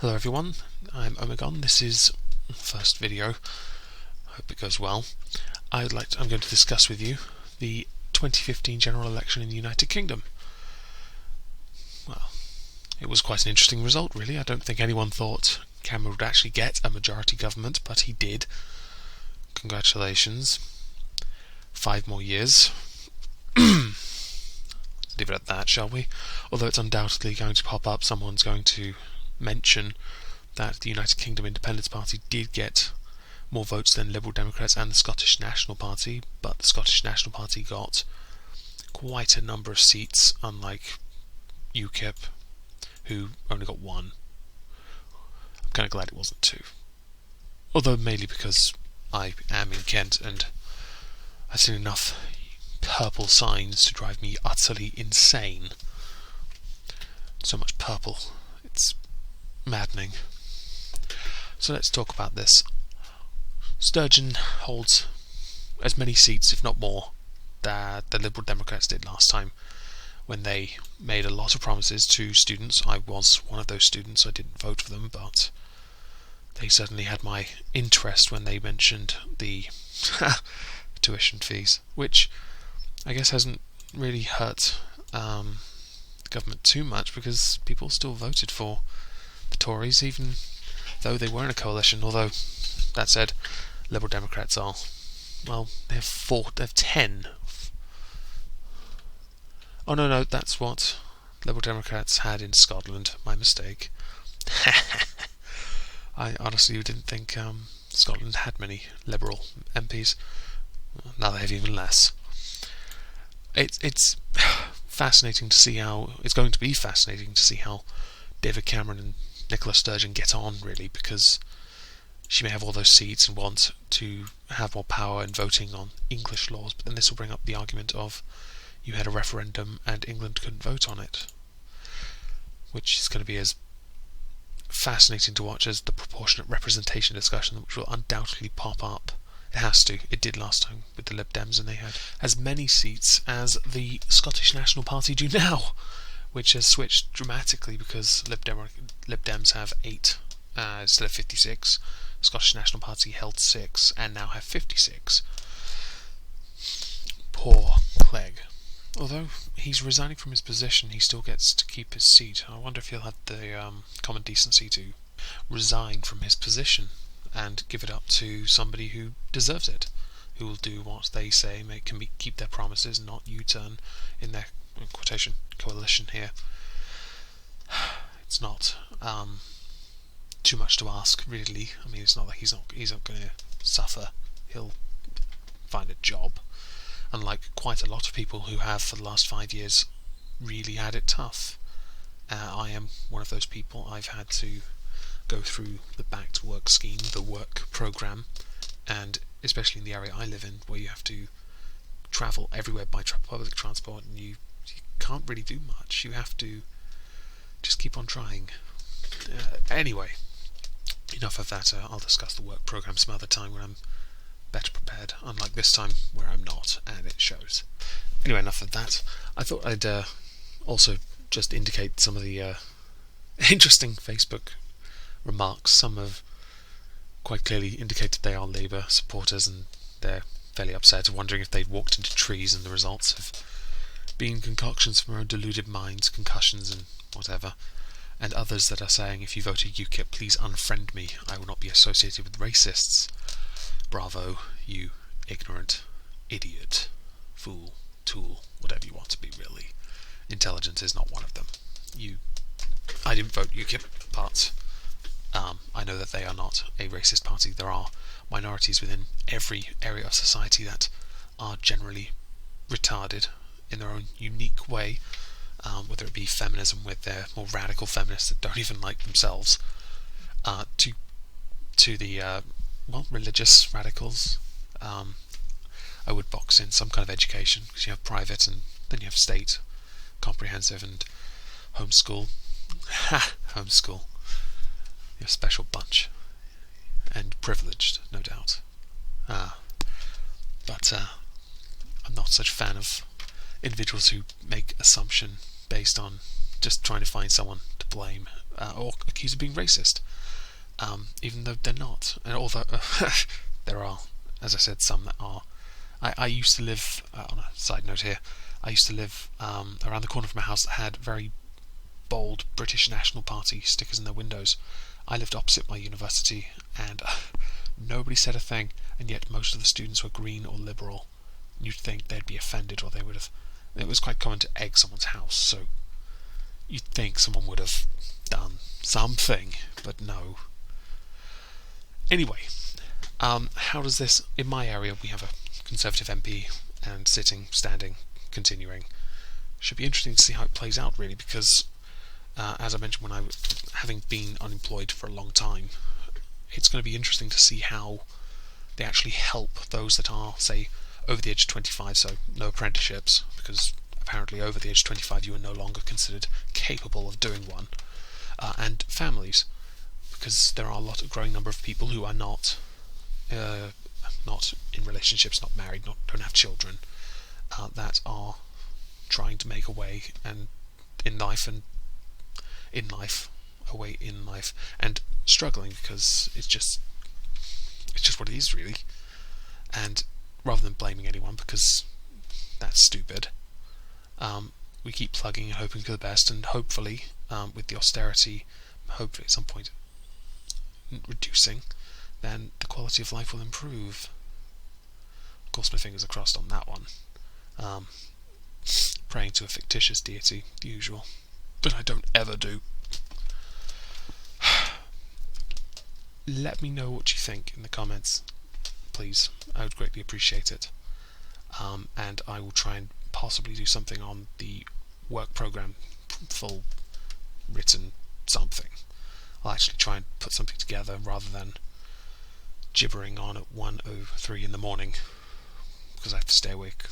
Hello everyone, I'm Omegon. This is the first video. I hope it goes well. I'm going to discuss with you the 2015 general election in the United Kingdom. Well, it was quite an interesting result, really. I don't think anyone thought Cameron would actually get a majority government, but he did. Congratulations. 5 more years. Leave it at that, shall we? Although it's undoubtedly going to pop up, someone's going to mention that the United Kingdom Independence Party did get more votes than Liberal Democrats and the Scottish National Party, but the Scottish National Party got quite a number of seats, unlike UKIP, who only got 1. I'm kind of glad it wasn't 2. Although mainly because I am in Kent and I've seen enough purple signs to drive me utterly insane. So much purple. It's maddening. So let's talk about this. Sturgeon holds as many seats, if not more, that the Liberal Democrats did last time, when they made a lot of promises to students. I was one of those students. I didn't vote for them, but they certainly had my interest when they mentioned the tuition fees, which I guess hasn't really hurt the government too much, because people still voted for the Tories, even though they were in a coalition. Although, that said, Liberal Democrats are, well, they have 10. Oh no, that's what Liberal Democrats had in Scotland. My mistake. I honestly didn't think Scotland had many Liberal MPs. Now they have even less. It's fascinating to see how it's going to be fascinating to see how David Cameron and Nicola Sturgeon get on, really, because she may have all those seats and want to have more power in voting on English laws, but then this will bring up the argument of you had a referendum and England couldn't vote on it, which is going to be as fascinating to watch as the proportionate representation discussion, which will undoubtedly pop up. It has to. It did last time with the Lib Dems, and they had as many seats as the Scottish National Party do now, which has switched dramatically because Lib Dems have 8 instead of 56. Scottish National Party held 6 and now have 56. Poor Clegg. Although he's resigning from his position, he still gets to keep his seat. I wonder if he'll have the common decency to resign from his position and give it up to somebody who deserves it, who will do what they say, keep their promises, not U-turn in their quotation coalition here. It's not too much to ask, really. I mean, it's not like he's not going to suffer. He'll find a job, unlike quite a lot of people who have for the last 5 years really had it tough. I am one of those people. I've had to go through the back to work scheme, the work program, and especially in the area I live in, where you have to travel everywhere by public transport, and you can't really do much. You have to just keep on trying. Anyway, enough of that. I'll discuss the work program some other time when I'm better prepared, unlike this time where I'm not, and it shows. Anyway, enough of that. I thought I'd also just indicate some of the interesting Facebook remarks. Some have quite clearly indicated they are Labour supporters, and they're fairly upset, wondering if they'd walked into trees and the results have been concoctions from our own deluded minds, concussions and whatever. And others that are saying, if you voted UKIP, please unfriend me, I will not be associated with racists. Bravo, you ignorant idiot, fool, tool, whatever you want to be, really. Intelligence is not one of them. I didn't vote UKIP, but I know that they are not a racist party. There are minorities within every area of society that are generally retarded in their own unique way, whether it be feminism with their more radical feminists that don't even like themselves, to the religious radicals. I would box in some kind of education, because you have private and then you have state, comprehensive and homeschool. Homeschool. You're a special bunch. And privileged, no doubt. But I'm not such a fan of individuals who make assumption based on just trying to find someone to blame. or accused of being racist, even though they're not. And although there are, as I said, some that are. I used to live, on a side note here, I used to live around the corner from a house that had very bold British National Party stickers in their windows. I lived opposite my university, and nobody said a thing, and yet most of the students were Green or Liberal. You'd think they'd be offended, or they would have. It was quite common to egg someone's house, so you'd think someone would have done something, but no. Anyway, how does this... In my area, we have a Conservative MP, and sitting, standing, continuing. Should be interesting to see how it plays out, really, because, as I mentioned, having been unemployed for a long time, it's going to be interesting to see how they actually help those that are, say, over the age of 25, so no apprenticeships, because apparently over the age of 25 you are no longer considered capable of doing one, and families, because there are a growing number of people who are not in relationships, not married, don't have children, that are trying to make a way in life, and struggling, because it's just what it is, really. And rather than blaming anyone, because that's stupid, we keep plugging and hoping for the best, and hopefully, with the austerity, hopefully at some point reducing, then the quality of life will improve. Of course, my fingers are crossed on that one. Praying to a fictitious deity, the usual, but I don't ever do. Let me know what you think in the comments, please. I would greatly appreciate it. And I will try and possibly do something on the work program, full written something. I'll actually try and put something together rather than gibbering on at 1:03 in the morning, because I have to stay awake